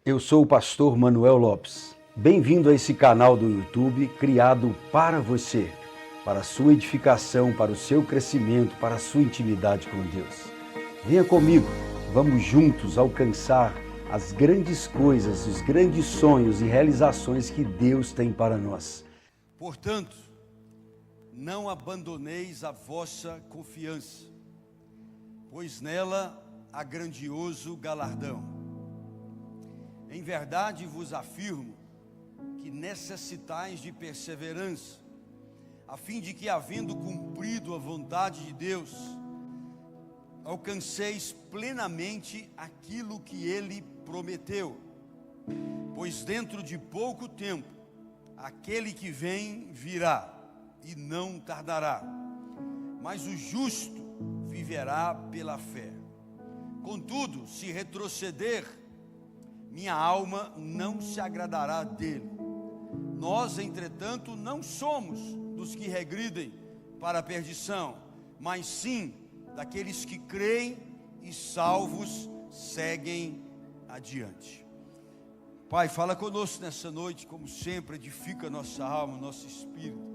Eu sou o pastor Manuel Lopes. Bem-vindo a esse canal do YouTube criado para você, para a sua edificação, para o seu crescimento, para a sua intimidade com Deus. Venha comigo, vamos juntos alcançar as grandes coisas, os grandes sonhos e realizações que Deus tem para nós. Portanto, não abandoneis a vossa confiança, pois nela há grandioso galardão. Em verdade vos afirmo que necessitais de perseverança, a fim de que, havendo cumprido a vontade de Deus, alcanceis plenamente aquilo que Ele prometeu. Pois dentro de pouco tempo, aquele que vem virá, e não tardará. Mas o justo viverá pela fé. Contudo, se retroceder, minha alma não se agradará dele. Nós, entretanto, não somos dos que regridem para a perdição, mas sim daqueles que creem e salvos seguem adiante. Pai, fala conosco nessa noite, como sempre, edifica nossa alma, nosso espírito.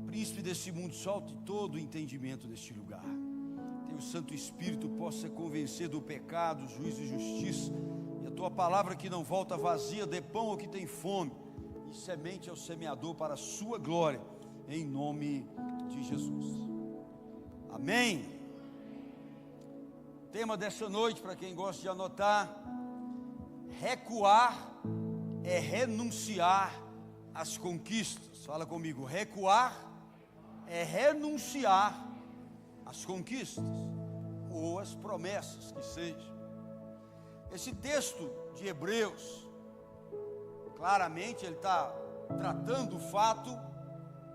Príncipe desse mundo, solte todo o entendimento deste lugar. Que o Santo Espírito possa convencer do pecado, juízo e justiça, e a tua palavra que não volta vazia, dê pão ao que tem fome, e semente ao semeador para a sua glória, em nome de Jesus. Amém. Tema dessa noite, para quem gosta de anotar: recuar é renunciar às conquistas. Fala comigo, recuar é renunciar às conquistas, ou às promessas que seja. Esse texto de Hebreus, claramente ele está tratando o fato,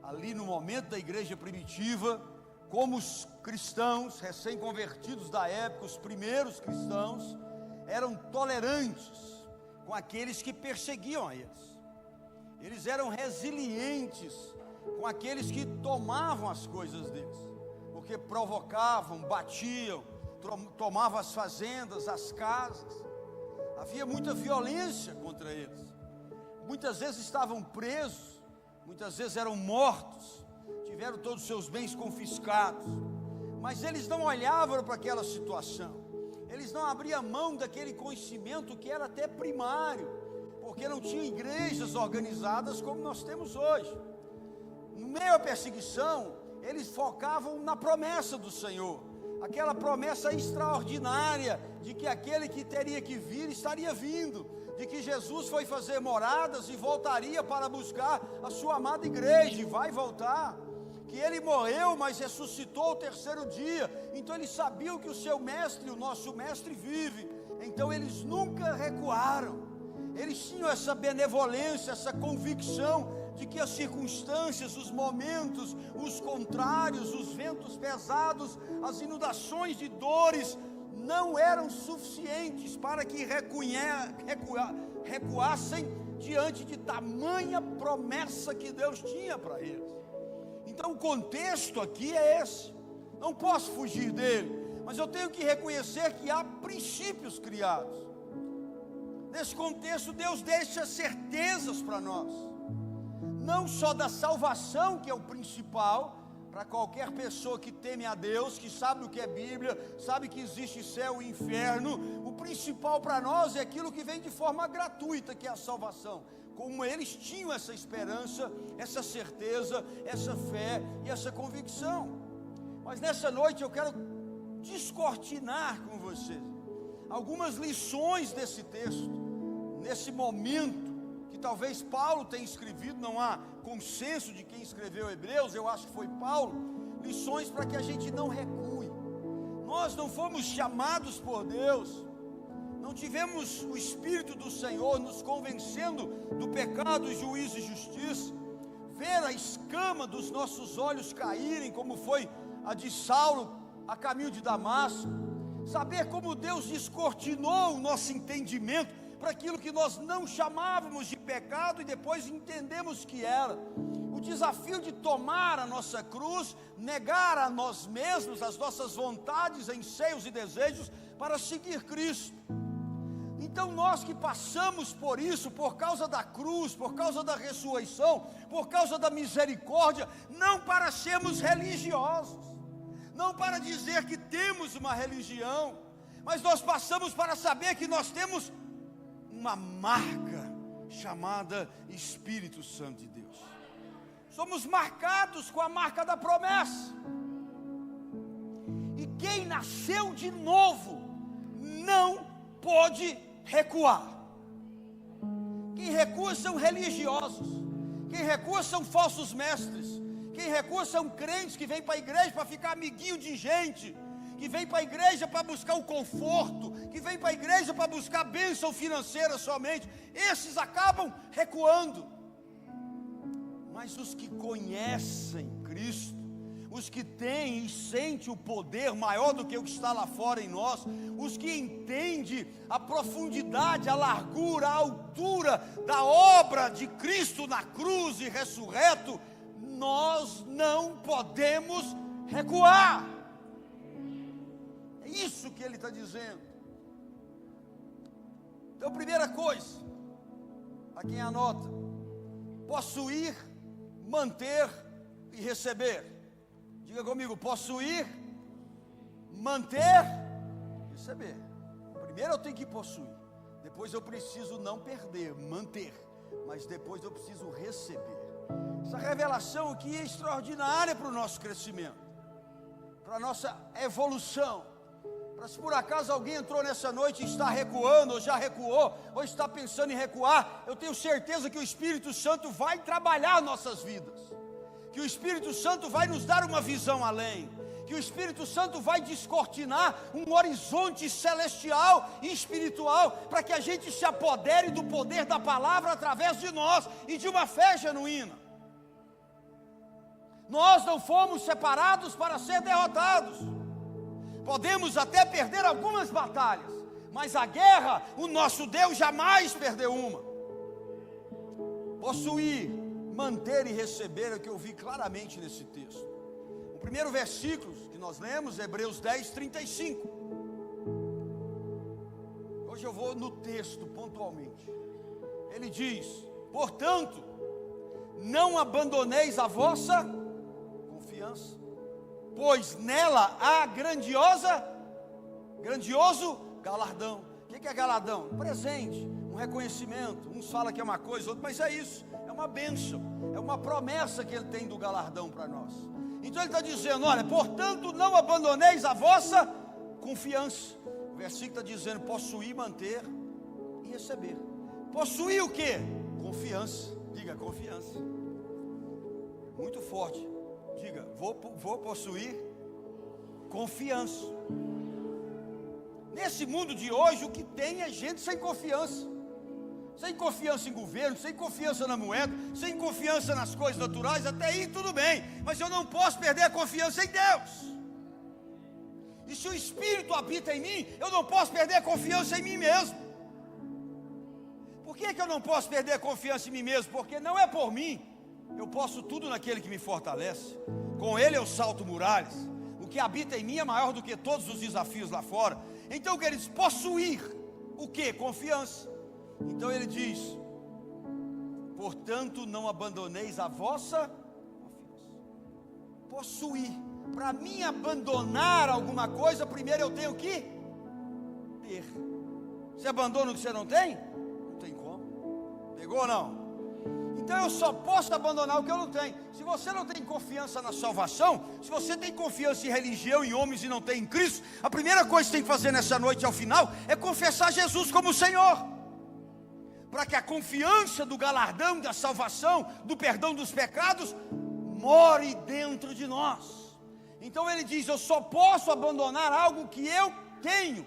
ali no momento da igreja primitiva, como os cristãos recém-convertidos da época, os primeiros cristãos, eram tolerantes com aqueles que perseguiam a eles. Eles eram resilientes com aqueles que tomavam as coisas deles, porque provocavam, batiam, tomavam as fazendas, as casas. Havia muita violência contra eles. Muitas vezes estavam presos, muitas vezes eram mortos, tiveram todos os seus bens confiscados. Mas eles não olhavam para aquela situação. Eles não abriam mão daquele conhecimento que era até primário, porque não tinha igrejas organizadas como nós temos hoje. No meio da perseguição, eles focavam na promessa do Senhor, aquela promessa extraordinária de que aquele que teria que vir estaria vindo, de que Jesus foi fazer moradas e voltaria para buscar a sua amada igreja, e vai voltar, que ele morreu, mas ressuscitou ao terceiro dia. Então eles sabiam que o seu mestre, o nosso mestre, vive. Então eles nunca recuaram. Eles tinham essa benevolência, essa convicção de que as circunstâncias, os momentos, os contrários, os ventos pesados, as inundações de dores não eram suficientes para que recuassem diante de tamanha promessa que Deus tinha para eles. Então o contexto aqui é esse, não posso fugir dele, mas eu tenho que reconhecer que há princípios criados. Nesse contexto, Deus deixa certezas para nós, não só da salvação, que é o principal, para qualquer pessoa que teme a Deus, que sabe o que é Bíblia, sabe que existe céu e inferno. O principal para nós é aquilo que vem de forma gratuita, que é a salvação. Como eles tinham essa esperança, essa certeza, essa fé e essa convicção. Mas nessa noite eu quero descortinar com vocês algumas lições desse texto, nesse momento que talvez Paulo tenha escrevido. Não há consenso de quem escreveu Hebreus, eu acho que foi Paulo. Lições para que a gente não recue. Nós não fomos chamados por Deus, não tivemos o Espírito do Senhor nos convencendo do pecado, juízo e justiça, ver a escama dos nossos olhos caírem, como foi a de Saulo a caminho de Damasco, saber como Deus descortinou o nosso entendimento para aquilo que nós não chamávamos de pecado e depois entendemos que era. O desafio de tomar a nossa cruz, negar a nós mesmos, as nossas vontades, anseios e desejos, para seguir Cristo. Então nós que passamos por isso, por causa da cruz, por causa da ressurreição, por causa da misericórdia, não para sermos religiosos, não para dizer que temos uma religião, mas nós passamos para saber que nós temos uma marca chamada Espírito Santo de Deus. Somos marcados com a marca da promessa. E quem nasceu de novo não pode recuar. Quem recua são religiosos. Quem recua são falsos mestres. Quem recua são crentes que vêm para a igreja para ficar amiguinho de gente, que vem para a igreja para buscar o conforto, que vem para a igreja para buscar bênção financeira somente. Esses acabam recuando. Mas os que conhecem Cristo, os que têm e sentem o poder maior do que o que está lá fora em nós, os que entendem a profundidade, a largura, a altura da obra de Cristo na cruz e ressurreto, nós não podemos recuar. É isso que ele está dizendo. Então, primeira coisa, a quem anota: possuir, manter e receber. Diga comigo: possuir, manter, receber. Primeiro eu tenho que possuir, depois eu preciso não perder, manter, mas depois eu preciso receber. Essa revelação aqui é extraordinária para o nosso crescimento, para a nossa evolução. Para se por acaso alguém entrou nessa noite e está recuando, ou já recuou, ou está pensando em recuar, eu tenho certeza que o Espírito Santo vai trabalhar nossas vidas, que o Espírito Santo vai nos dar uma visão além, que o Espírito Santo vai descortinar um horizonte celestial e espiritual, para que a gente se apodere do poder da palavra através de nós e de uma fé genuína. Nós não fomos separados para ser derrotados. Podemos até perder algumas batalhas, mas a guerra, o nosso Deus jamais perdeu uma. Possuir, manter e receber é o que eu vi claramente nesse texto. O primeiro versículo que nós lemos, Hebreus 10, 35. Hoje eu vou no texto pontualmente. Ele diz: portanto, não abandoneis a vossa confiança, pois nela há grandioso galardão. O que é galardão? Presente, um reconhecimento. Uns falam que é uma coisa, outros, mas é isso, é uma bênção, é uma promessa que ele tem do galardão para nós. Então ele está dizendo: olha, portanto não abandoneis a vossa confiança. O versículo está dizendo: possuir, manter e receber. Possuir o quê? Confiança. Diga, confiança. Muito forte. Diga, vou possuir confiança. Nesse mundo de hoje, o que tem é gente sem confiança. Sem confiança em governo, sem confiança na moeda, sem confiança nas coisas naturais. Até aí tudo bem, mas eu não posso perder a confiança em Deus. E se o Espírito habita em mim, eu não posso perder a confiança em mim mesmo. Por que eu não posso perder a confiança em mim mesmo? Porque não é por mim. Eu posso tudo naquele que me fortalece. Com ele eu salto muralhas. O que habita em mim é maior do que todos os desafios lá fora. Então, queridos, possuir o que? Confiança. Então ele diz: portanto não abandoneis a vossa confiança. Possuir. Para mim abandonar alguma coisa, primeiro eu tenho que ter. Você abandona o que você não tem? Não tem como. Pegou ou não? Então eu só posso abandonar o que eu não tenho. Se você não tem confiança na salvação, se você tem confiança em religião, em homens e não tem em Cristo, a primeira coisa que você tem que fazer nessa noite ao final é confessar Jesus como Senhor, para que a confiança do galardão, da salvação, do perdão dos pecados more dentro de nós. Então ele diz: eu só posso abandonar algo que eu tenho.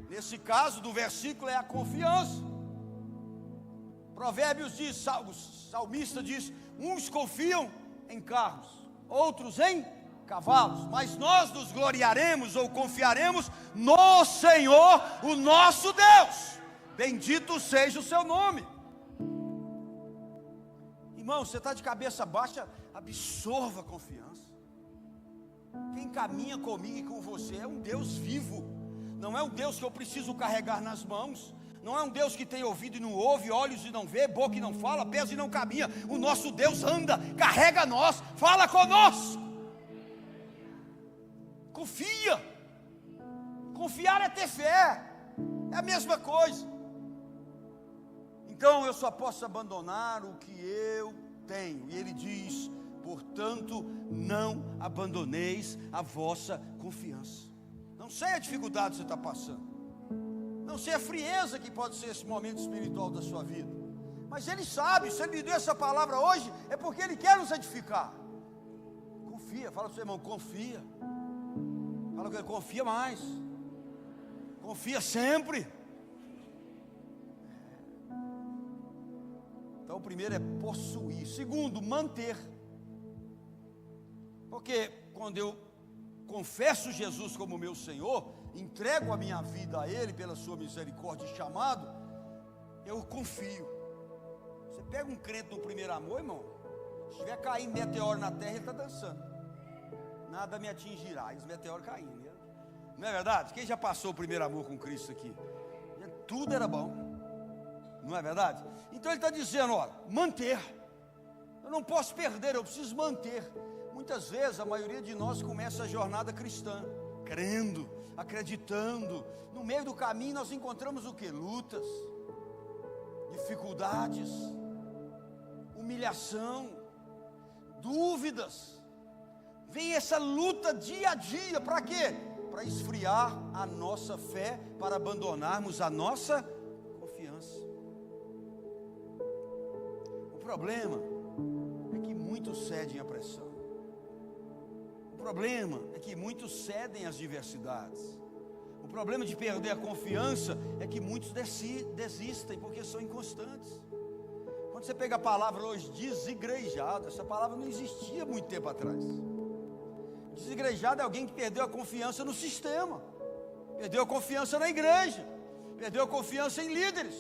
Nesse caso do versículo é a confiança. Provérbios diz, o salmista diz: uns confiam em carros, outros em cavalos, mas nós nos gloriaremos ou confiaremos no Senhor, o nosso Deus. Bendito seja o seu nome. Irmão, você está de cabeça baixa, absorva a confiança. Quem caminha comigo e com você é um Deus vivo. Não é um Deus que eu preciso carregar nas mãos. Não é um Deus que tem ouvido e não ouve, olhos e não vê, boca e não fala, pés e não caminha. O nosso Deus anda, carrega nós, fala conosco. Confia. Confiar é ter fé. É a mesma coisa. Então eu só posso abandonar o que eu tenho. E ele diz: portanto, não abandoneis a vossa confiança. Não sei a dificuldade que você está passando. Não sei a frieza que pode ser esse momento espiritual da sua vida. Mas Ele sabe, se Ele me deu essa palavra hoje, é porque Ele quer nos edificar. Confia, fala para o seu irmão, confia. Fala com ele, confia mais. Confia sempre. Então o primeiro é possuir. Segundo, manter. Porque quando eu confesso Jesus como meu Senhor, entrego a minha vida a Ele pela sua misericórdia e chamado, eu confio. Você pega um crente no primeiro amor, irmão, se estiver caindo meteoro na terra, ele está dançando. Nada me atingirá, e os meteoros caindo, né? Não é verdade? Quem já passou o primeiro amor com Cristo aqui? Tudo era bom, não é verdade? Então ele está dizendo, olha, manter. Eu não posso perder, eu preciso manter. Muitas vezes a maioria de nós começa a jornada cristã, crendo, acreditando. No meio do caminho nós encontramos o que? Lutas, dificuldades, humilhação, dúvidas. Vem essa luta dia a dia, para quê? Para esfriar a nossa fé, para abandonarmos a nossa confiança. O problema é que muitos cedem à pressão. O problema é que muitos cedem às diversidades. O problema de perder a confiança é que muitos desistem porque são inconstantes. Quando você pega a palavra hoje, desigrejado, essa palavra não existia muito tempo atrás. Desigrejado é alguém que perdeu a confiança no sistema, perdeu a confiança na igreja, perdeu a confiança em líderes,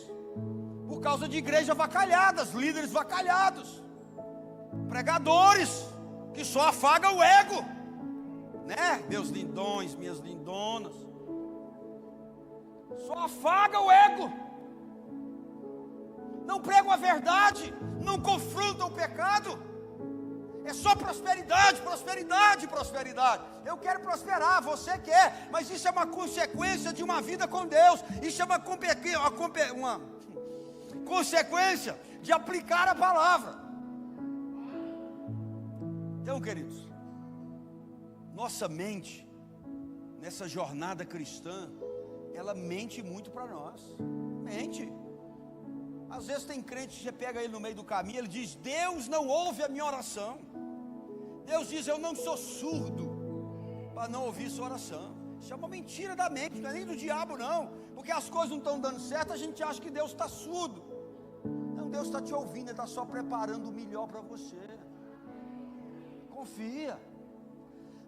por causa de igrejas avacalhadas, líderes avacalhados, pregadores que só afagam o ego, né? Meus lindões, minhas lindonas, só afaga o ego, não pregam a verdade, não confrontam o pecado. É só prosperidade, prosperidade, prosperidade. Eu quero prosperar, você quer, mas isso é uma consequência de uma vida com Deus. Isso é uma consequência de aplicar a palavra. Então, queridos, nossa mente, nessa jornada cristã, ela mente muito para nós. Mente. Às vezes tem crente que você pega ele no meio do caminho, ele diz, Deus não ouve a minha oração. Deus diz, eu não sou surdo para não ouvir sua oração. Isso é uma mentira da mente, não é nem do diabo não. Porque as coisas não estão dando certo, a gente acha que Deus está surdo. Não, Deus está te ouvindo, Ele está só preparando o melhor para você. Confia.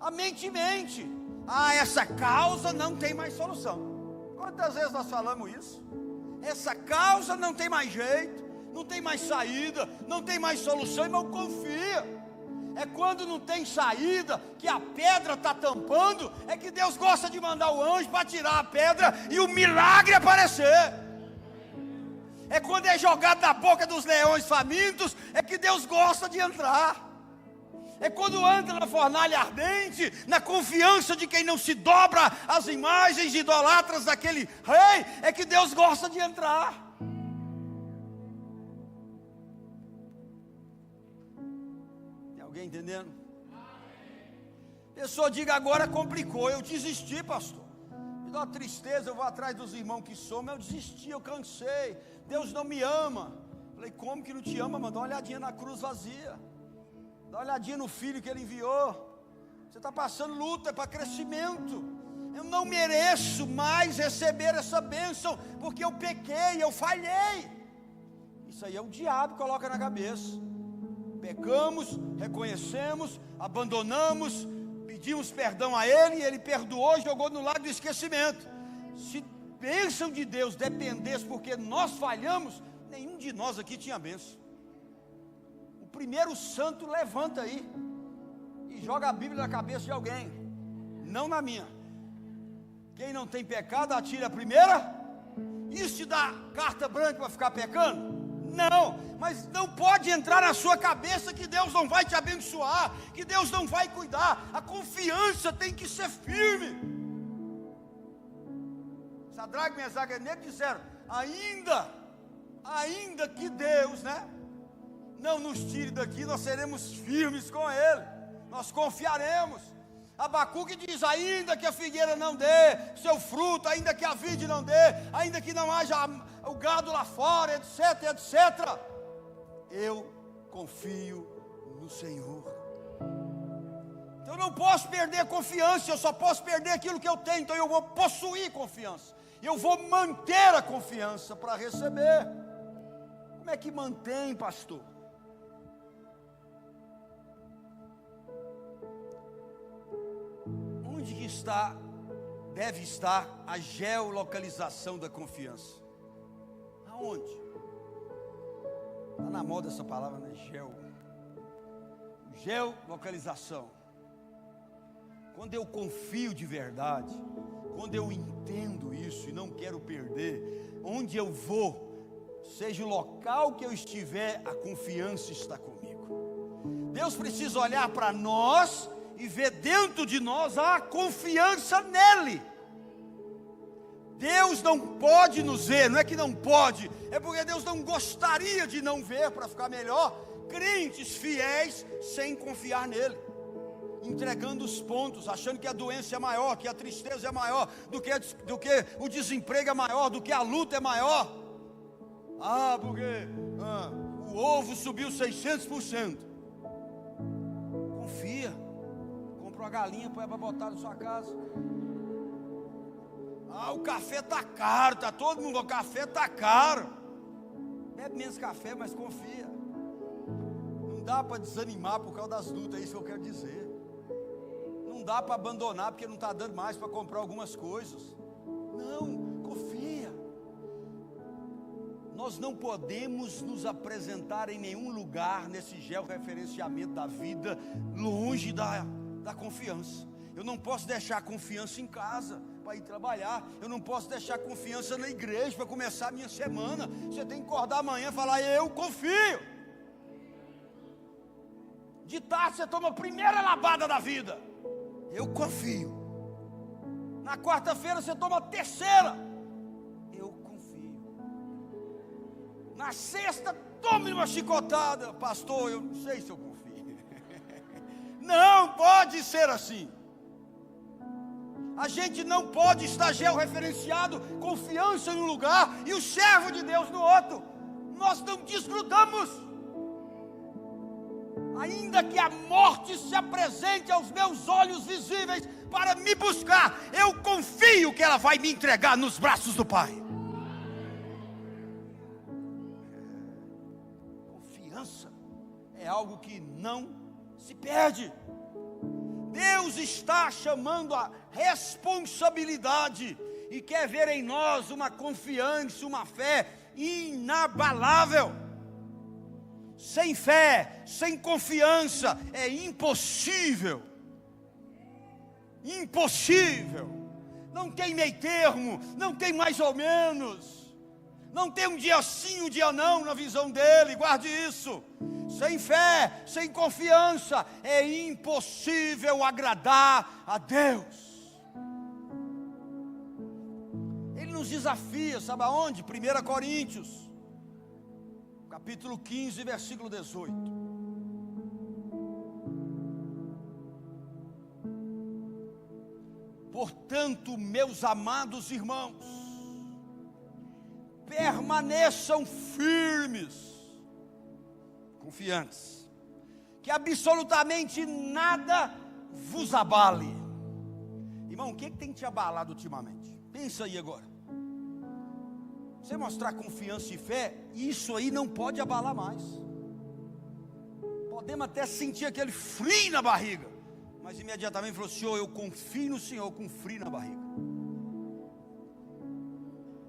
A mente mente. Ah, essa causa não tem mais solução. Quantas vezes nós falamos isso? Essa causa não tem mais jeito, não tem mais saída, não tem mais solução, irmão, confia. É quando não tem saída, que a pedra está tampando, é que Deus gosta de mandar o anjo para tirar a pedra e o milagre aparecer. É quando é jogado na boca dos leões famintos, é que Deus gosta de entrar. É quando entra na fornalha ardente, na confiança de quem não se dobra às imagens idolatras daquele rei, é que Deus gosta de entrar. Tem alguém entendendo? Pessoa diga, agora complicou, eu desisti, pastor. Me dá uma tristeza, eu vou atrás dos irmãos que somos, eu desisti, eu cansei. Deus não me ama. Falei, como que não te ama, mano? Dá uma olhadinha na cruz vazia. Dá uma olhadinha no filho que Ele enviou. Você está passando luta para crescimento. Eu não mereço mais receber essa bênção, porque eu pequei, eu falhei. Isso aí é o diabo que coloca na cabeça. Pecamos, reconhecemos, abandonamos, pedimos perdão a Ele, e Ele perdoou e jogou no lado do esquecimento. Se bênção de Deus dependesse porque nós falhamos, nenhum de nós aqui tinha bênção. Primeiro santo levanta aí e joga a Bíblia na cabeça de alguém, não na minha. Quem não tem pecado atire a primeira Isso te dá carta branca para ficar pecando? Não, mas não pode entrar na sua cabeça que Deus não vai te abençoar, que Deus não vai cuidar. A confiança tem que ser firme. Sadraque, Mesaque e Abednego disseram: ainda que Deus, não nos tire daqui, nós seremos firmes com Ele, nós confiaremos. Abacuque diz: ainda que a figueira não dê seu fruto, ainda que a vide não dê, ainda que não haja o gado lá fora, etc, etc, eu confio no Senhor. Então eu não posso perder confiança, eu só posso perder aquilo que eu tenho. Então eu vou possuir confiança, eu vou manter a confiança para receber. Como é que mantém, pastor? Onde que deve estar a geolocalização da confiança? Aonde? Está na moda essa palavra, né? Geolocalização. Quando eu confio de verdade, quando eu entendo isso e não quero perder, onde eu vou, seja o local que eu estiver, a confiança está comigo. Deus precisa olhar para nós e ver dentro de nós a confiança nele. Deus não pode nos ver, não é que não pode, é porque Deus não gostaria de não ver, para ficar melhor, crentes fiéis sem confiar nele, entregando os pontos, achando que a doença é maior, que a tristeza é maior, do que o desemprego é maior, do que a luta é maior. Porque o ovo subiu 600%. Confia. Compra uma galinha para botar na sua casa. O café está caro, está todo mundo, o café está caro. Bebe menos café, mas confia. Não dá para desanimar por causa das lutas, é isso que eu quero dizer. Não dá para abandonar porque não está dando mais para comprar algumas coisas. Não, confia. Nós não podemos nos apresentar em nenhum lugar nesse georreferenciamento da vida longe da confiança. Eu não posso deixar a confiança em casa para ir trabalhar. Eu não posso deixar a confiança na igreja para começar a minha semana. Você tem que acordar amanhã e falar: eu confio. De tarde você toma a primeira lavada da vida. Eu confio. Na quarta-feira você toma a terceira. Eu confio. Na sexta, tome uma chicotada. Pastor, eu não sei se eu confio. Não pode ser assim. A gente não pode estar georreferenciado, confiança em um lugar e o servo de Deus no outro. Nós não desgrudamos. Ainda que a morte se apresente aos meus olhos visíveis para me buscar, eu confio que ela vai me entregar nos braços do Pai. Confiança é algo que não se perde. Deus está chamando a responsabilidade e quer ver em nós uma confiança, uma fé inabalável. Sem fé, sem confiança, é impossível. Impossível. Não tem meio termo, não tem mais ou menos. Não tem um dia sim, um dia não na visão dele, guarde isso. Sem fé, sem confiança, é impossível agradar a Deus. Ele nos desafia, sabe aonde? 1 Coríntios, capítulo 15, versículo 18. Portanto, meus amados irmãos, permaneçam firmes, confiantes, que absolutamente nada vos abale. Irmão, o que tem te abalado ultimamente? Pensa aí agora. Você mostrar confiança e fé, isso aí não pode abalar mais. Podemos até sentir aquele frio na barriga, mas imediatamente falou: Senhor, eu confio no Senhor, com frio na barriga.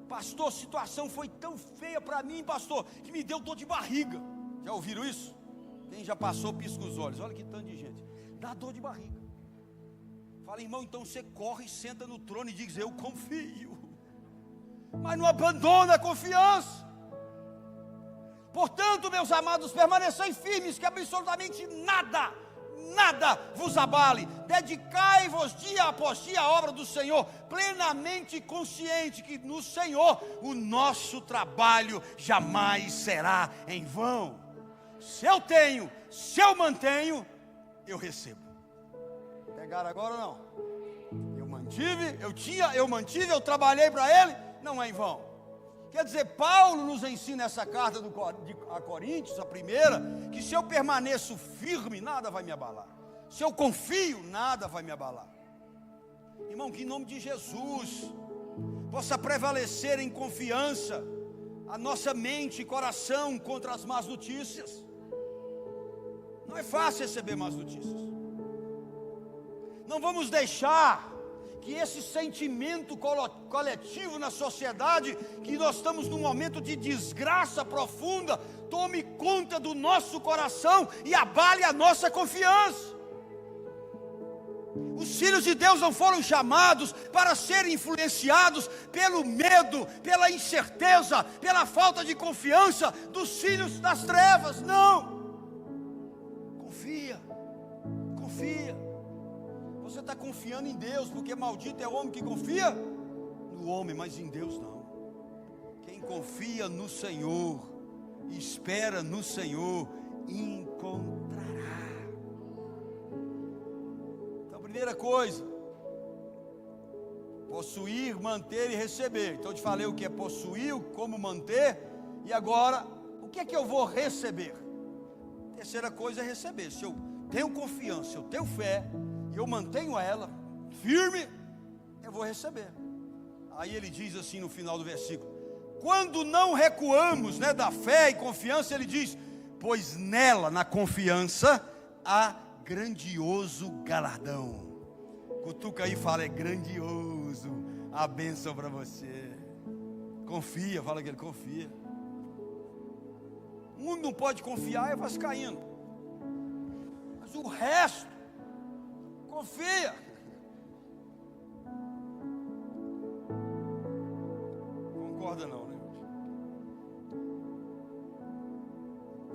Pastor, a situação foi tão feia para mim, pastor, que me deu dor de barriga. Já ouviram isso? Quem já passou, pisca os olhos. Olha que tanto de gente. Dá dor de barriga. Fala: irmão, então você corre, senta no trono e diz: eu confio. mas não abandona a confiança. Portanto, meus amados, permanecei firmes, que absolutamente nada vos abale. Dedicai-vos dia após dia à obra do Senhor, plenamente consciente que no Senhor o nosso trabalho jamais será em vão. Se eu tenho, se eu mantenho, eu recebo. Pegaram agora ou não? Eu mantive, eu trabalhei para Ele, não é em vão. Quer dizer, Paulo nos ensina essa carta a Coríntios, a primeira, que se eu permaneço firme, nada vai me abalar. Se eu confio, nada vai me abalar. Irmão, que em nome de Jesus possa prevalecer em confiança a nossa mente e coração contra as más notícias. Não é fácil receber más notícias. Não vamos deixar que esse sentimento coletivo na sociedade, que nós estamos num momento de desgraça profunda, tome conta do nosso coração e abale a nossa confiança. Os filhos de Deus não foram chamados para serem influenciados pelo medo, pela incerteza, pela falta de confiança dos filhos das trevas, não. Confia. Você está confiando em Deus, porque maldito é o homem que confia no homem, mas em Deus não. Quem confia no Senhor, espera no Senhor, encontrará. Então, primeira coisa, possuir, manter e receber. Então eu te falei o que é possuir, como manter, e agora, o que é que eu vou receber? Terceira coisa é receber. Se eu tenho confiança, eu tenho fé, e eu mantenho ela firme, eu vou receber. Aí ele diz assim no final do versículo: quando não recuamos, da fé e confiança, ele diz: pois nela, na confiança, há grandioso galardão. Cutuca aí e fala: é grandioso a bênção para você. Confia, fala que ele confia. O mundo não pode confiar, é vascaíno. Mas o resto, confia. Concorda não, né?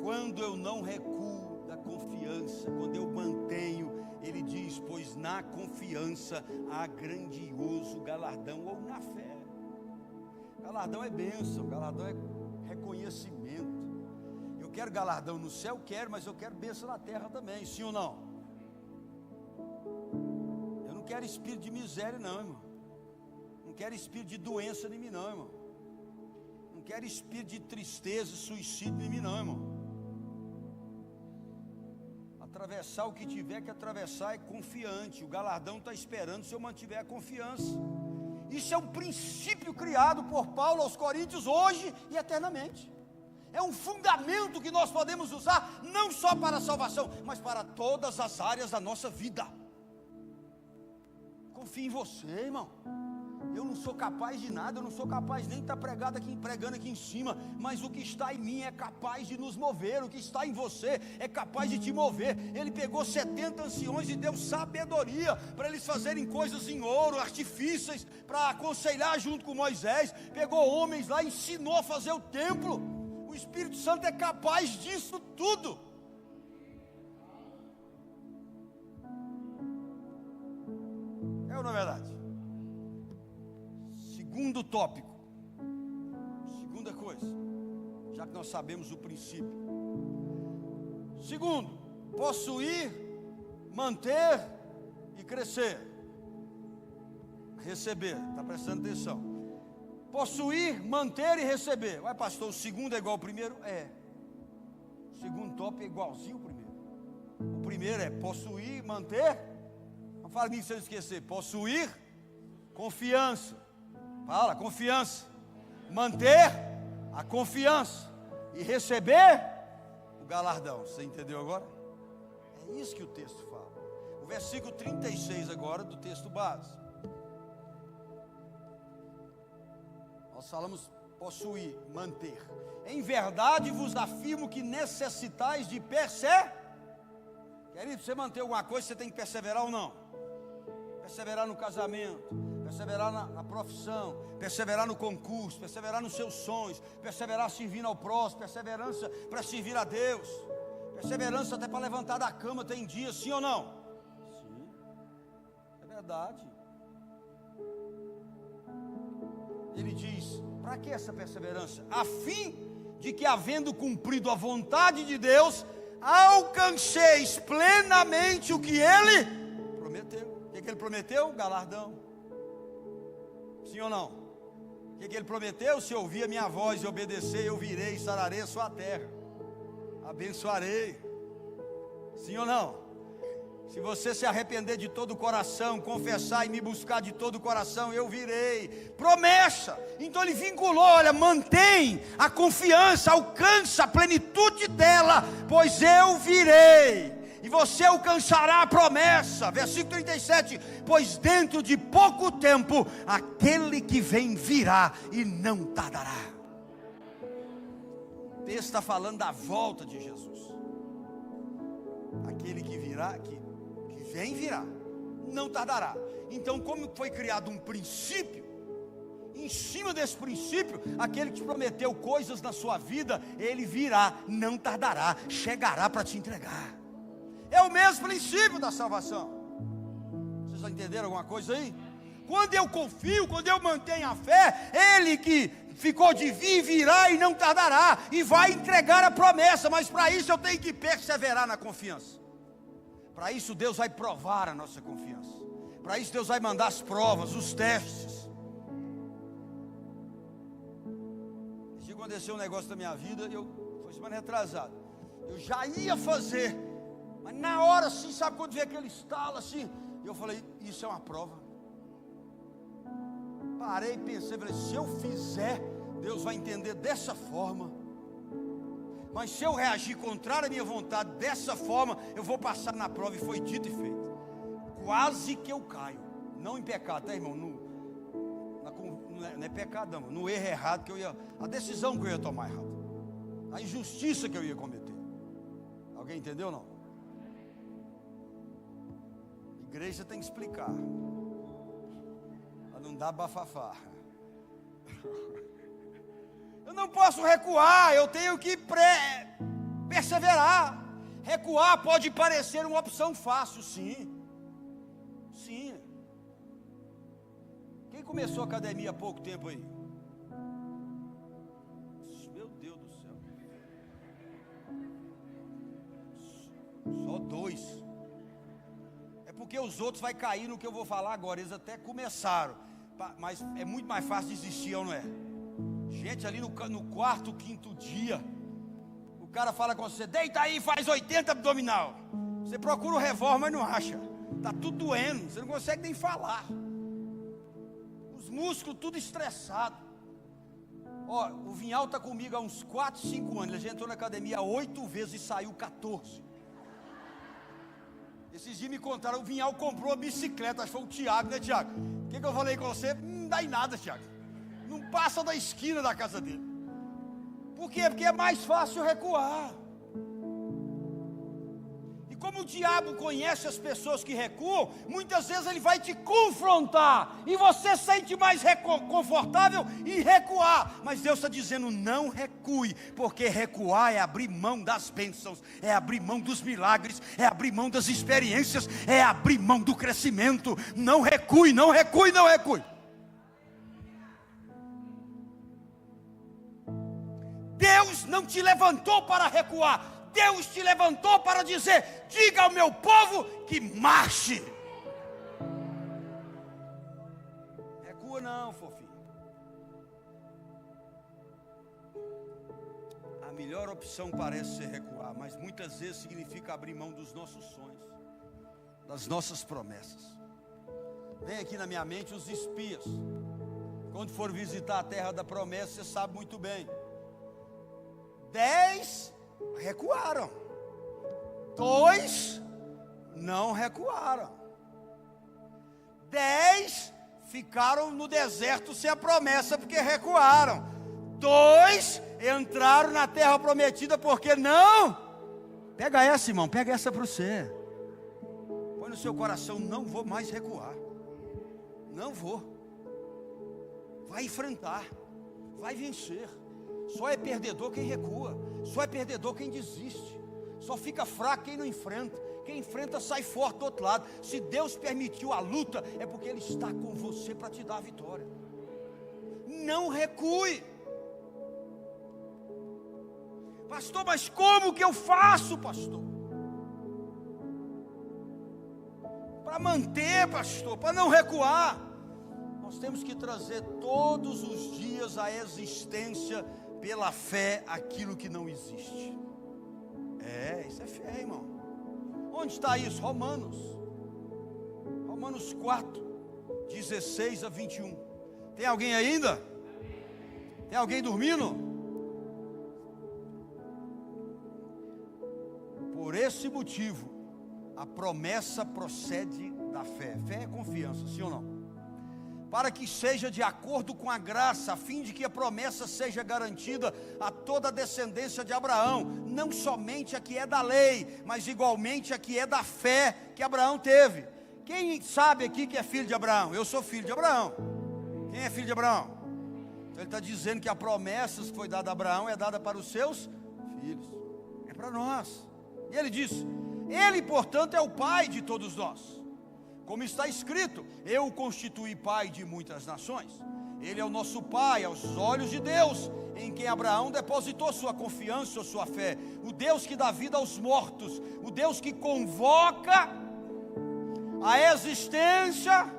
Quando eu não recuo da confiança, quando eu mantenho, ele diz: pois na confiança há grandioso galardão, ou na fé. Galardão é bênção, galardão é reconhecimento. Eu quero galardão no céu, mas eu quero bênção na terra também, sim ou não? Não quero espírito de miséria não, irmão. Não quero espírito de doença em mim não, irmão. Não quero espírito de tristeza, suicídio em mim não, irmão. Atravessar o que tiver que atravessar é confiante. O galardão está esperando se eu mantiver a confiança. Isso é um princípio criado por Paulo aos Coríntios hoje e eternamente. É um fundamento que nós podemos usar não só para a salvação, mas para todas as áreas da nossa vida. Confie em você, irmão. Eu não sou capaz de nada, eu não sou capaz nem de estar pregando aqui em cima, mas o que está em mim é capaz de nos mover, o que está em você é capaz de te mover. Ele pegou 70 anciões e deu sabedoria para eles fazerem coisas em ouro, artifícios, para aconselhar junto com Moisés. Pegou homens lá e ensinou a fazer o templo. O Espírito Santo é capaz disso tudo. É ou não é verdade? Segundo tópico, segunda coisa, já que nós sabemos o princípio. Segundo, possuir, manter e crescer. Receber, está prestando atenção. Possuir, manter e receber. Ué, pastor, o segundo é igual ao primeiro? É. O segundo tópico é igualzinho ao primeiro. O primeiro é possuir, manter. Não fala nisso se eu esquecer. Possuir, confiança. Fala, confiança. Manter a confiança. E receber o galardão. Você entendeu agora? É isso que o texto fala. O versículo 36 agora do texto base. Nós falamos possuir, manter. Em verdade vos afirmo que necessitais de perseverar. Querido, você manter alguma coisa, você tem que perseverar ou não? Perseverar no casamento, perseverar na profissão, perseverar no concurso, perseverar nos seus sonhos, perseverar servindo ao próximo, perseverança para servir a Deus, perseverança até para levantar da cama tem dias, sim ou não? Sim, é verdade. Ele diz, para que essa perseverança? A fim de que, havendo cumprido a vontade de Deus, alcanceis plenamente o que Ele prometeu. O que Ele prometeu? Galardão. Sim ou não? O que Ele prometeu? Se ouvir a minha voz e obedecer, eu virei e sararei a sua terra, abençoarei. Sim ou não? Se você se arrepender de todo o coração, confessar e me buscar de todo o coração, eu virei. Promessa. Então ele vinculou, olha, mantém a confiança, alcança a plenitude dela, pois eu virei. E você alcançará a promessa. Versículo 37. Pois dentro de pouco tempo, aquele que vem virá e não tardará. O texto está falando da volta de Jesus. Aquele que virá, que vem virá, não tardará. Então, como foi criado um princípio, em cima desse princípio, aquele que te prometeu coisas na sua vida, ele virá, não tardará, chegará para te entregar. É o mesmo princípio da salvação. Vocês já entenderam alguma coisa aí? Quando eu confio, quando eu mantenho a fé, ele que ficou de vir, virá e não tardará, e vai entregar a promessa. Mas para isso eu tenho que perseverar na confiança. Para isso Deus vai provar a nossa confiança. Para isso Deus vai mandar as provas, os testes. Se aconteceu um negócio na minha vida, foi semana retrasada, eu já ia fazer, mas na hora assim, sabe quando vê aquele estalo assim, eu falei, isso é uma prova. Parei e pensei, falei, se eu fizer, Deus vai entender dessa forma. Mas se eu reagir contrário à minha vontade, dessa forma, eu vou passar na prova. E foi dito e feito. Quase que eu caio. Não em pecado, tá, irmão? Não é pecado, não. No erro errado que eu ia... A decisão que eu ia tomar errada. A injustiça que eu ia cometer. Alguém entendeu ou não? Igreja tem que explicar. Para não dar bafafá. Eu não posso recuar, eu tenho que perseverar. Recuar pode parecer uma opção fácil, sim. Sim. Quem começou a academia há pouco tempo aí? Meu Deus do céu. Só 2. É porque os outros vão cair no que eu vou falar agora. Eles até começaram, mas é muito mais fácil desistir, ou não é? Gente, ali no 4º, 5º dia, o cara fala com você, deita aí, faz 80 abdominal. Você procura o revólver, mas não acha. Está tudo doendo, você não consegue nem falar. Os músculos tudo estressado. Ó, o Vinhal está comigo há uns 4, 5 anos. Ele já entrou na academia 8 vezes e saiu 14. Esses dias me contaram, o Vinhal comprou a bicicleta, acho que foi o Tiago, né, Tiago? O que eu falei com você? Não dá em nada, Tiago. Não passa da esquina da casa dele. Por quê? Porque é mais fácil recuar. E como o diabo conhece as pessoas que recuam, muitas vezes ele vai te confrontar, e você se sente mais confortável em recuar. Mas Deus está dizendo, não recue, porque recuar é abrir mão das bênçãos, é abrir mão dos milagres, é abrir mão das experiências, é abrir mão do crescimento. Não recue, não recue, não recue. Deus não te levantou para recuar. Deus te levantou para dizer, diga ao meu povo que marche. Recua não, fofinho. A melhor opção parece ser recuar, mas muitas vezes significa abrir mão dos nossos sonhos, das nossas promessas. Vem aqui na minha mente os espias. Quando for visitar a terra da promessa, você sabe muito bem. 10 recuaram, 2 não recuaram, 10 ficaram no deserto sem a promessa porque recuaram, 2 entraram na terra prometida porque não. Pega essa, irmão, pega essa para você. Põe no seu coração, não vou mais recuar. Não vou. vai enfrentar, vai vencer. Só é perdedor quem recua, só é perdedor quem desiste, só fica fraco quem não enfrenta. Quem enfrenta sai forte do outro lado. Se Deus permitiu a luta, é porque Ele está com você para te dar a vitória. Não recue. Pastor, mas como que eu faço, pastor? Para manter, pastor, para não recuar. Nós temos que trazer todos os dias à existência, pela fé, aquilo que não existe. Isso é fé, irmão. Onde está isso? Romanos 4, 16 a 21. Tem alguém ainda? Tem alguém dormindo? Por esse motivo, a promessa procede da fé. Fé é confiança, sim ou não? Para que seja de acordo com a graça, a fim de que a promessa seja garantida a toda a descendência de Abraão, não somente a que é da lei, mas igualmente a que é da fé que Abraão teve. Quem sabe aqui que é filho de Abraão? Eu sou filho de Abraão. Quem é filho de Abraão? Então ele está dizendo que a promessa que foi dada a Abraão é dada para os seus filhos, é para nós. E ele diz: ele, portanto, é o pai de todos nós. Como está escrito, eu o constituí pai de muitas nações. Ele é o nosso pai aos olhos de Deus, em quem Abraão depositou sua confiança ou sua fé. O Deus que dá vida aos mortos, o Deus que convoca a existência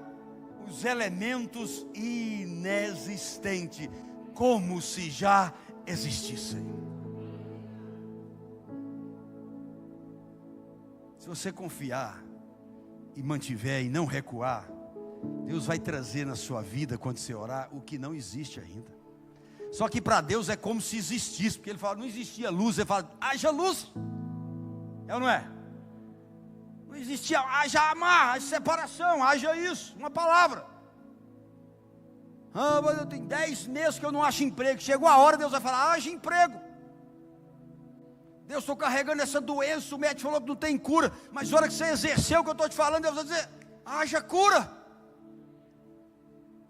os elementos inexistentes, como se já existissem. Se você confiar e mantiver e não recuar, Deus vai trazer na sua vida, quando você orar, o que não existe ainda. Só que para Deus é como se existisse, porque Ele fala, não existia luz, Ele fala, haja luz. É ou não é? Não existia, haja amar, haja separação, haja isso, uma palavra. Mas eu tenho 10 meses que eu não acho emprego. Chegou a hora, Deus vai falar, haja emprego. Deus, estou carregando essa doença, o médico falou que não tem cura, mas na hora que você exerceu o que eu estou te falando, Deus vai dizer, haja cura.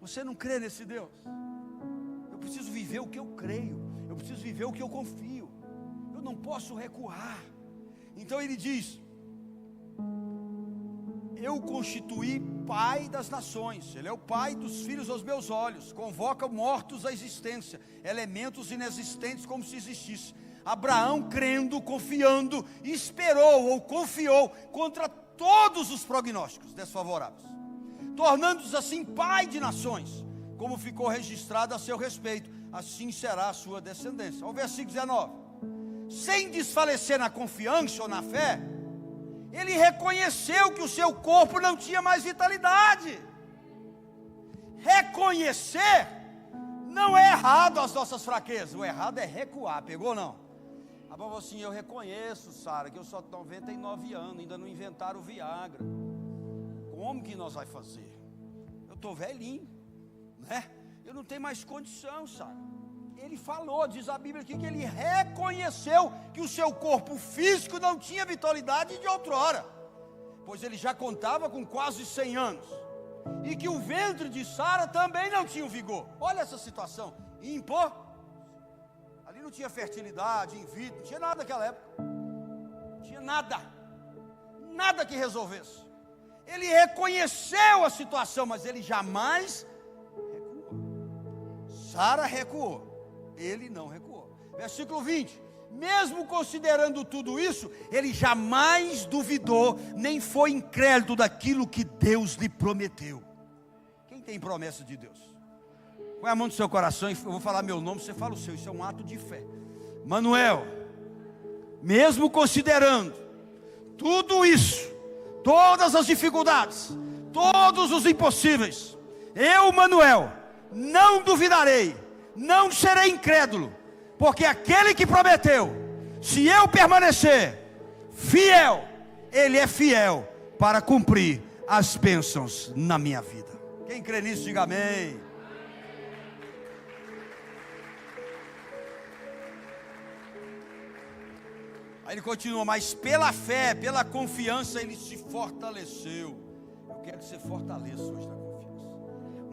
Você não crê nesse Deus? Eu preciso viver o que eu creio, eu preciso viver o que eu confio, eu não posso recuar. Então ele diz, eu constituí pai das nações, Ele é o pai dos filhos aos meus olhos, convoca mortos à existência, elementos inexistentes como se existisse. Abraão, crendo, confiando, esperou ou confiou contra todos os prognósticos desfavoráveis, tornando-se assim pai de nações, como ficou registrado a seu respeito, assim será a sua descendência. Ao versículo 19, sem desfalecer na confiança ou na fé, ele reconheceu que o seu corpo não tinha mais vitalidade. Reconhecer não é errado as nossas fraquezas, o errado é recuar, pegou ou não? A Bíblia assim, eu reconheço, Sara, que eu só tenho 99 anos, ainda não inventaram o Viagra. Como que nós vamos fazer? Eu estou velhinho, né? Eu não tenho mais condição, Sara. Ele falou, diz a Bíblia aqui, que ele reconheceu que o seu corpo físico não tinha vitalidade de outrora, pois ele já contava com quase 100 anos, e que o ventre de Sara também não tinha o vigor. Olha essa situação, ímpar. Ali não tinha fertilidade, in vitro, não tinha nada naquela época, não tinha nada que resolvesse. Ele reconheceu a situação, mas ele jamais recuou. Sara recuou, ele não recuou. Versículo 20, mesmo considerando tudo isso, ele jamais duvidou, nem foi incrédulo daquilo que Deus lhe prometeu. Quem tem promessa de Deus? Põe a mão no seu coração e eu vou falar meu nome, você fala o seu, isso é um ato de fé. Manuel, mesmo considerando tudo isso, todas as dificuldades, todos os impossíveis, eu, Manuel, não duvidarei, não serei incrédulo, porque aquele que prometeu, se eu permanecer fiel, Ele é fiel para cumprir as bênçãos na minha vida. Quem crê nisso, diga amém. Aí ele continua, mas pela fé, pela confiança, ele se fortaleceu. Eu quero que você fortaleça hoje na confiança.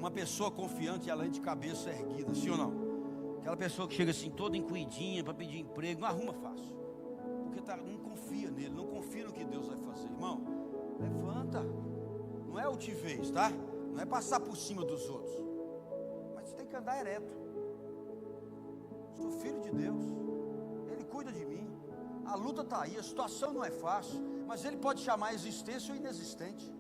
Uma pessoa confiante, ela é de cabeça erguida, sim ou não? Aquela pessoa que chega assim, toda encolhidinha para pedir emprego, não arruma fácil. Porque não confia nele, não confia no que Deus vai fazer. Irmão, levanta. Não é altivez, tá? Não é passar por cima dos outros. Mas você tem que andar ereto. Sou filho de Deus. Ele cuida de mim. A luta está aí, a situação não é fácil. Mas Ele pode chamar existência ou inexistente.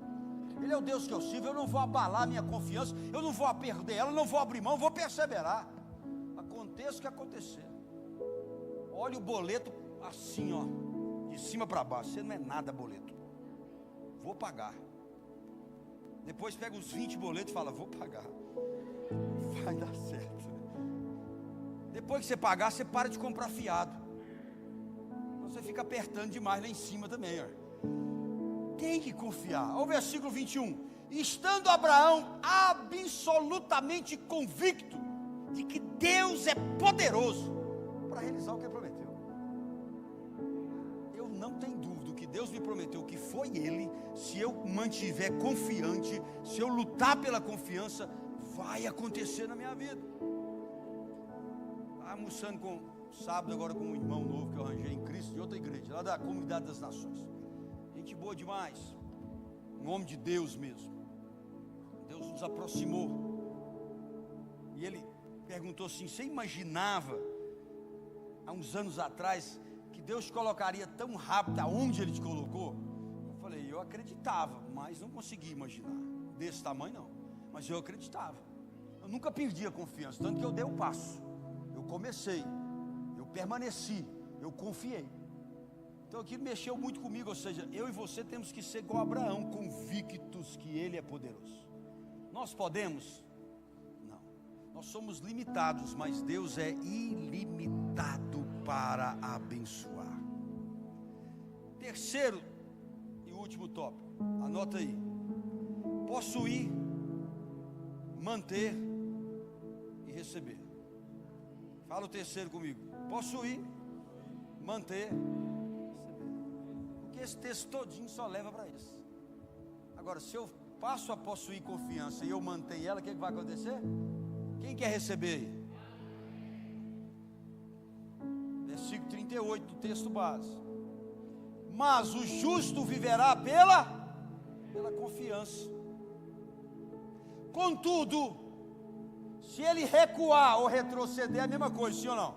Ele é o Deus que eu sirvo. Eu não vou abalar minha confiança. Eu não vou perder ela, não vou abrir mão, vou perseverar. Aconteça o que acontecer. Olha o boleto assim, ó, de cima para baixo. Você não é nada boleto. Vou pagar. Depois pega os 20 boletos e fala, vou pagar. Vai dar certo. Depois que você pagar, você para de comprar fiado. Você fica apertando demais lá em cima também, ó. Tem que confiar. Olha o versículo 21. Estando Abraão absolutamente convicto de que Deus é poderoso para realizar o que Ele prometeu. Eu não tenho dúvida, o que Deus me prometeu, que foi Ele, se eu mantiver confiante, se eu lutar pela confiança, vai acontecer na minha vida. Estava almoçando sábado agora com um irmão novo que eu arranjei em Cristo, de outra igreja, lá da Comunidade das Nações. Gente boa demais, um homem de Deus mesmo. Deus nos aproximou. E ele perguntou assim: você imaginava, há uns anos atrás, que Deus te colocaria tão rápido aonde Ele te colocou? Eu falei, eu acreditava, mas não conseguia imaginar. Desse tamanho não, mas eu acreditava. Eu nunca perdi a confiança, tanto que eu dei o passo. Eu comecei, eu permaneci, eu confiei. Então aquilo mexeu muito comigo, ou seja, eu e você temos que ser igual a Abraão, convictos que Ele é poderoso. Nós podemos? Não. Nós somos limitados, mas Deus é ilimitado para abençoar. Terceiro e último tópico, anota aí. Possuir, manter e receber. Fala o terceiro comigo. Possuir, manter, receber. Porque esse texto todinho só leva para isso. Agora, se eu passo a possuir confiança e eu mantenho ela, o que vai acontecer? Quem quer receber aí? Versículo 38 do texto base. Mas o justo viverá pela confiança. Contudo, se ele recuar ou retroceder, é a mesma coisa, sim ou não?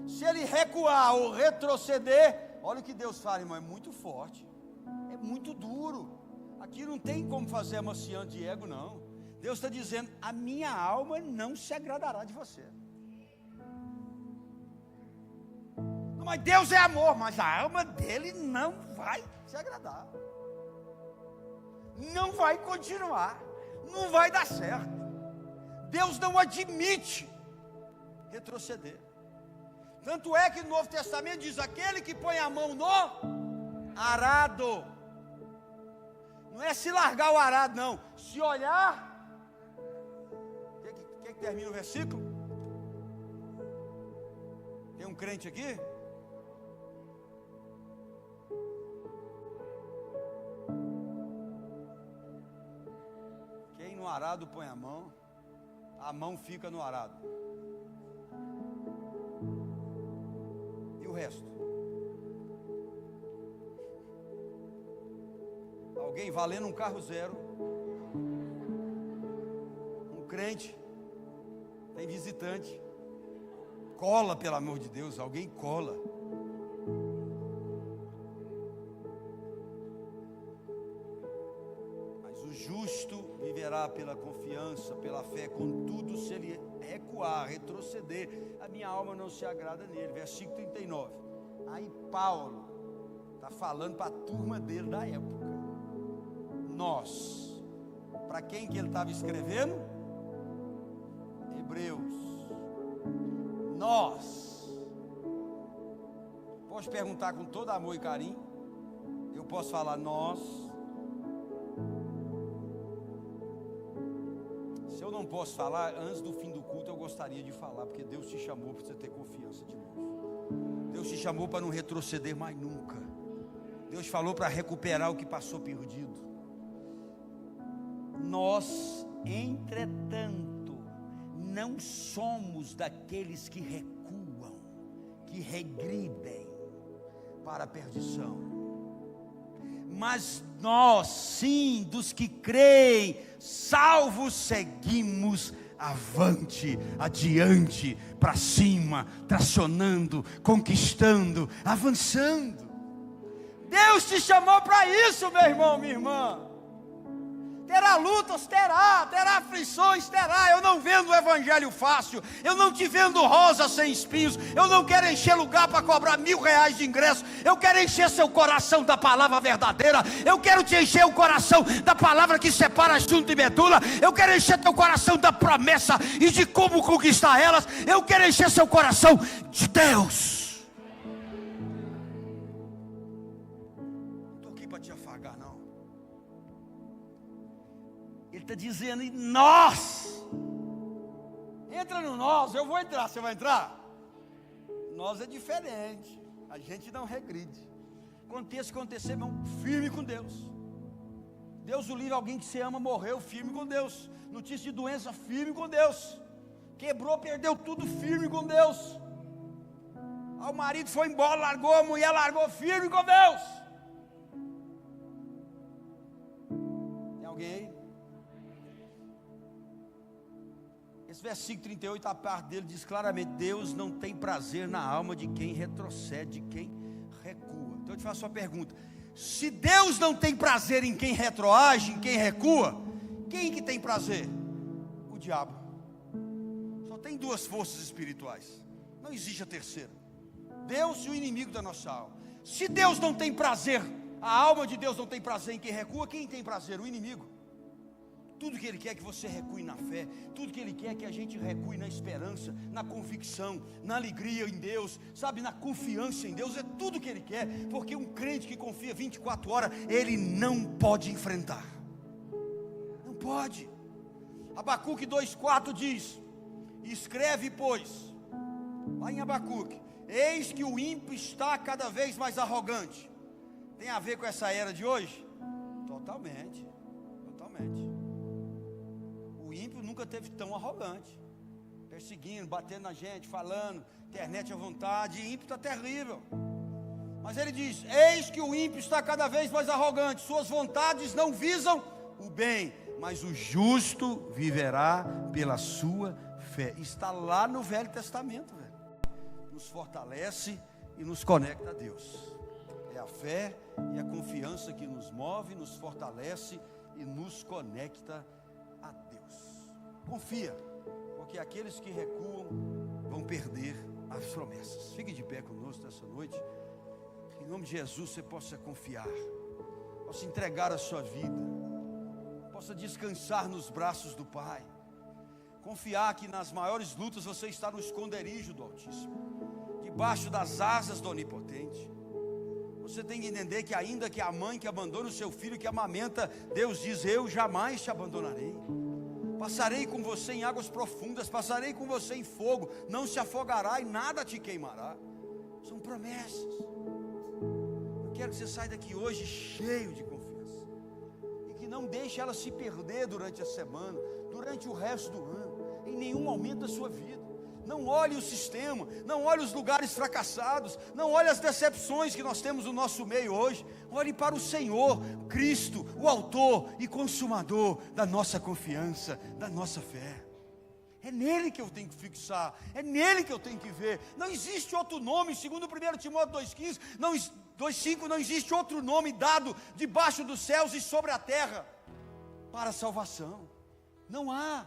Se ele recuar ou retroceder, olha o que Deus fala, irmão, é muito forte, é muito duro. Aqui não tem como fazer amaciante de ego, não. Deus está dizendo, a minha alma não se agradará de você. Não, mas Deus é amor, mas a alma dele não vai se agradar. Não vai continuar, não vai dar certo. Deus não admite retroceder. Tanto é que no Novo Testamento diz, aquele que põe a mão no arado, não é se largar o arado não, se olhar. O que termina o versículo? Tem um crente aqui? Quem no arado põe a mão fica no arado. E o resto? Alguém valendo um carro zero, um crente, tem visitante, cola, pelo amor de Deus, alguém cola. Mas o justo viverá pela confiança, pela fé. Contudo, se ele recuar, retroceder, a minha alma não se agrada nele. Versículo 39. Aí Paulo está falando para a turma dele da época. Nós, para quem que ele estava escrevendo? Hebreus. Nós. Posso perguntar com todo amor e carinho? Eu posso falar nós. Se eu não posso falar, antes do fim do culto eu gostaria de falar, porque Deus te chamou para você ter confiança de novo. Deus te chamou para não retroceder mais nunca. Deus falou para recuperar o que passou perdido. Nós, entretanto, não somos daqueles que recuam, que regridem para a perdição, mas nós, sim, dos que creem, salvos, seguimos avante, adiante, para cima, tracionando, conquistando, avançando. Deus te chamou para isso, meu irmão, minha irmã. Terá lutas, terá aflições, terá. Eu não vendo o evangelho fácil, eu não te vendo rosa sem espinhos. Eu não quero encher lugar para cobrar R$1.000 de ingresso. Eu quero encher seu coração da palavra verdadeira. Eu quero te encher o coração da palavra que separa junto e medula. Eu quero encher teu coração da promessa e de como conquistar elas. Eu quero encher seu coração de Deus. Não estou aqui para te afagar, não. Ele está dizendo, e nós, entra no nós. Eu vou entrar, você vai entrar? Nós é diferente, a gente não regride. Aconteça o que acontecer, irmão, firme com Deus. Deus o livre, alguém que você ama morreu, firme com Deus. Notícia de doença, firme com Deus. Quebrou, perdeu tudo, firme com Deus. O marido foi embora, largou, a mulher largou, firme com Deus. Tem alguém aí? Esse versículo 38, a parte dele diz claramente: Deus não tem prazer na alma de quem retrocede, de quem recua. Então eu te faço uma pergunta: se Deus não tem prazer em quem retroage, em quem recua, quem que tem prazer? O diabo. Só tem duas forças espirituais, não existe a terceira: Deus e o inimigo da nossa alma. Se Deus não tem prazer, a alma de Deus não tem prazer em quem recua, quem tem prazer? O inimigo. Tudo que Ele quer é que você recue na fé. Tudo que Ele quer é que a gente recue na esperança, na convicção, na alegria em Deus, sabe, na confiança em Deus. É tudo que Ele quer, porque um crente que confia 24 horas, ele não pode enfrentar. Não pode. Abacuque 2,4 diz: escreve, pois, lá em Abacuque: eis que o ímpio está cada vez mais arrogante. Tem a ver com essa era de hoje? Totalmente. O ímpio nunca teve tão arrogante, perseguindo, batendo na gente, falando, internet à vontade. Ímpio está terrível. Mas ele diz: eis que o ímpio está cada vez mais arrogante, suas vontades não visam o bem, mas o justo viverá pela sua fé. Está lá no Velho Testamento, velho. Nos fortalece e nos conecta a Deus. É a fé e a confiança que nos move, nos fortalece e nos conecta a Deus. Confia, porque aqueles que recuam vão perder as promessas. Fique de pé conosco nessa noite. Em nome de Jesus, você possa confiar, possa entregar a sua vida, possa descansar nos braços do Pai. Confiar que nas maiores lutas você está no esconderijo do Altíssimo, debaixo das asas do Onipotente. Você tem que entender que ainda que a mãe que abandona o seu filho que amamenta, Deus diz: eu jamais te abandonarei. Passarei com você em águas profundas, passarei com você em fogo, não se afogará e nada te queimará. São promessas. Eu quero que você saia daqui hoje cheio de confiança, e que não deixe ela se perder durante a semana, durante o resto do ano, em nenhum momento da sua vida. Não olhe o sistema, não olhe os lugares fracassados, não olhe as decepções que nós temos no nosso meio hoje. Olhe para o Senhor, Cristo, o autor e consumador da nossa confiança, da nossa fé. É nele que eu tenho que fixar, é nele que eu tenho que ver. Não existe outro nome, segundo 1 Timóteo 2,15, 2,5, não existe outro nome dado debaixo dos céus e sobre a terra para a salvação. Não há,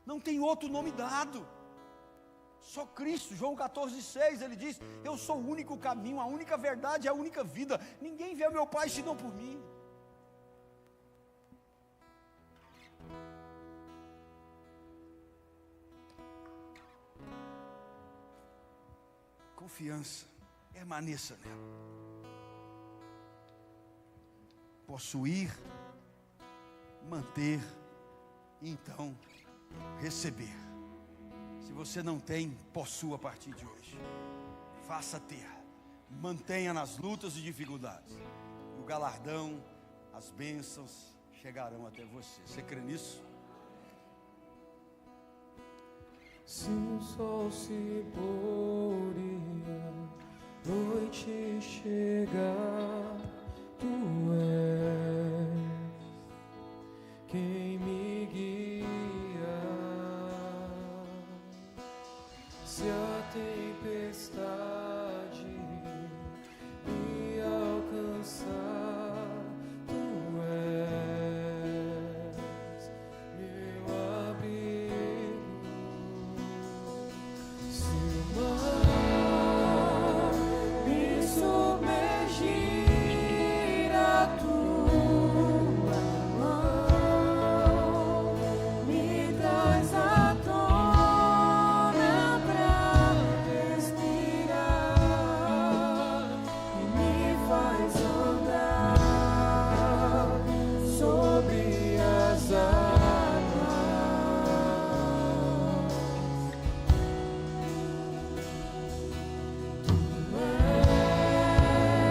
não tem outro nome dado. Só Cristo. João 14,6, ele diz: eu sou o único caminho, a única verdade, a única vida. Ninguém vê o meu Pai senão por mim. Confiança, permaneça nela. Possuir, manter e então receber. Se você não tem, possua a partir de hoje. Faça ter. Mantenha nas lutas e dificuldades. E o galardão, as bênçãos chegarão até você. Você crê nisso? Se o sol se pôr e a noite chegar, tu és quem me guia. Se a tempestade me alcançar, tu és meu abrigo. Se o mar me submergir, a tua mão me traz à tona pra respirar e me faz andar sobre as águas.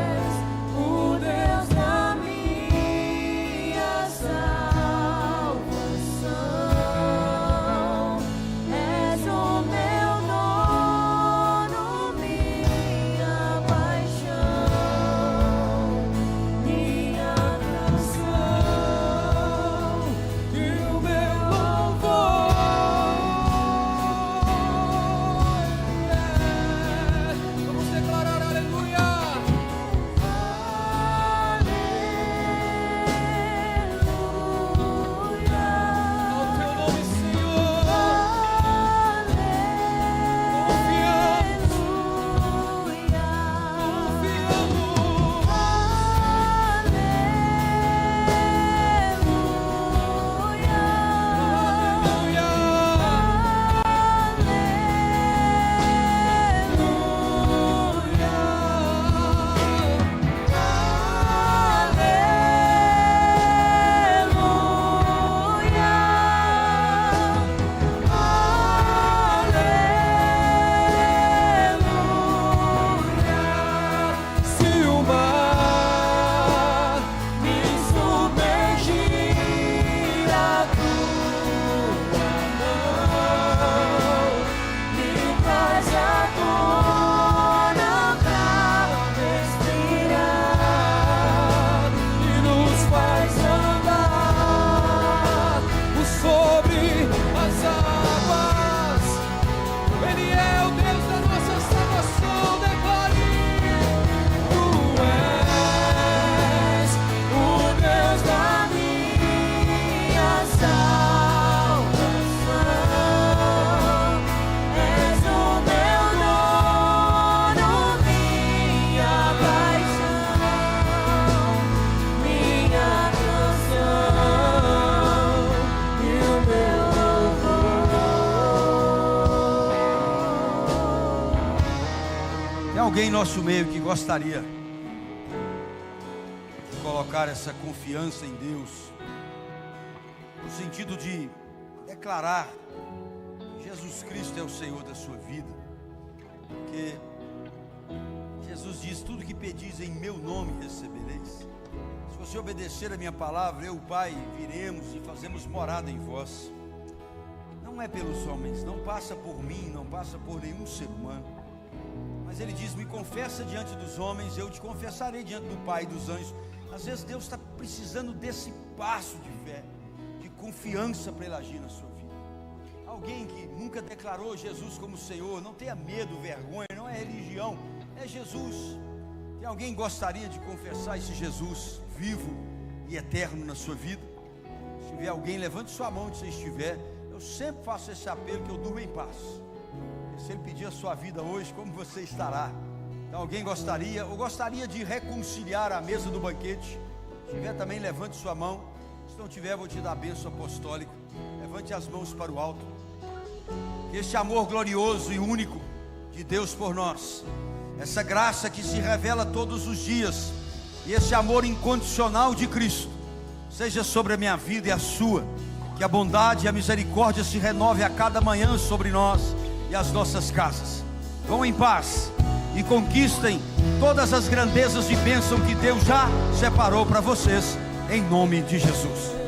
És o Deus da minha salvação, és o meu dono, minha paixão, minha canção e o meu louvor. Vamos declarar aleluia. Ao teu nome, Senhor, confiamos, se o mar me submergir, a tua mão me traz à tona pra respirar e nos faz andar sobre as águas. Ele é o Deus da nossa salvação. Declare: tu és o Deus da minha salvação, és o meu dono, minha paixão, minha canção e o meu louvor. Tem alguém em nosso meio que gostaria de colocar essa confiança em Deus, no sentido de declarar que Jesus Cristo é o Senhor da sua vida? Porque Jesus diz: tudo que pedis em meu nome recebereis. Se você obedecer a minha palavra, eu, Pai, viremos e fazemos morada em vós. Não é pelos homens, não passa por mim, não passa por nenhum ser humano. Mas ele diz: me confessa diante dos homens, eu te confessarei diante do Pai e dos anjos. Às vezes Deus está precisando desse passo de fé, de confiança para Ele agir na sua vida. Alguém que nunca declarou Jesus como Senhor, não tenha medo, vergonha, não é religião, é Jesus. Tem alguém que gostaria de confessar esse Jesus vivo e eterno na sua vida? Se tiver alguém, levante sua mão onde você estiver. Eu sempre faço esse apelo, que eu durmo em paz. Se Ele pedir a sua vida hoje, como você estará? Então, alguém gostaria, ou gostaria de reconciliar a mesa do banquete? Se tiver também, levante sua mão. Se não tiver, vou te dar a bênção apostólica. Levante as mãos para o alto. Que esse amor glorioso e único de Deus por nós, essa graça que se revela todos os dias, e esse amor incondicional de Cristo, seja sobre a minha vida e a sua. Que a bondade e a misericórdia se renove a cada manhã sobre nós e as nossas casas. Vão em paz e conquistem todas as grandezas de bênção que Deus já separou para vocês, em nome de Jesus.